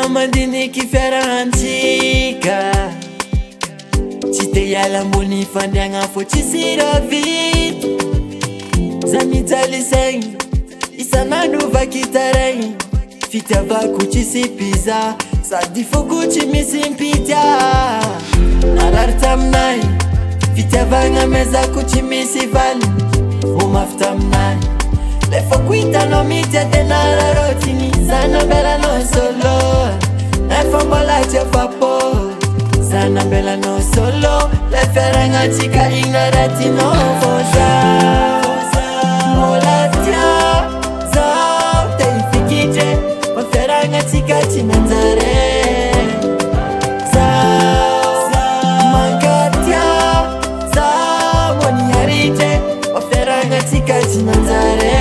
Mandiniky fiarahantsika tsy te hiala ambony fandriagna fô tsisy raha vita. Za mijaly saigny isan'andro vakitaraigny, fitiavako tsisy pizza sady foko tsy misy mpitya. Narary taminahy fitiavagna mezako tsy misy valy, ho mafy taminahy le foko hitanao mitya de nararotiny. Za nambelanao solo nefa mbola tsy afapo, za nambelanao solo le fiaragnantsika ignaretinao fô za mbola tia zaho te hifikitry fa fiaragnantsika tsy nanjare. Zaho mankatia zaho mbo niharitry fa fiaragnantsika tsy nanjare.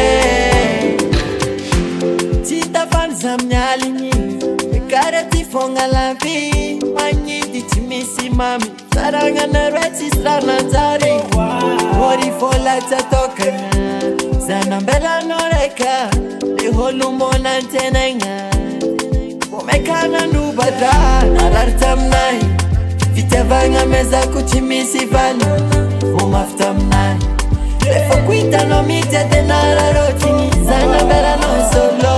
Tsy tafany za mialigny kara ty fogna lampy magnidy tsy misy mamy, saranganareo tsisy raha nanjary. Vory vola tsy atokagna za nambelanao raika le holo mbona antenaigna vo maikanandrobadra. Narary taminahy fitiavagna mezako tsy misy valy, vo mafy taminahy le foko hitanao mitya de nararotiny. Za nambelanao solo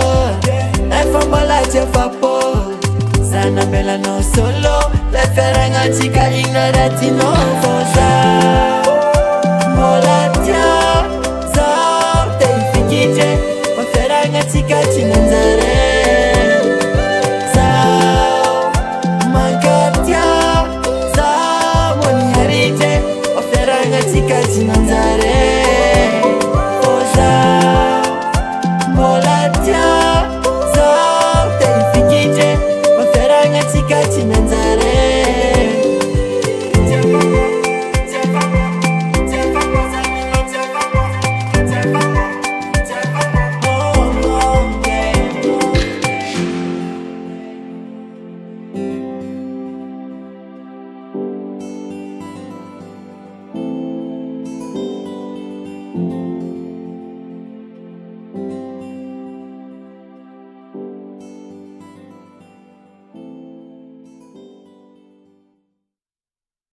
nefa mbola tsy afapo, za nambelanao solo le fiaragnantsika ignaretinao fô za mbola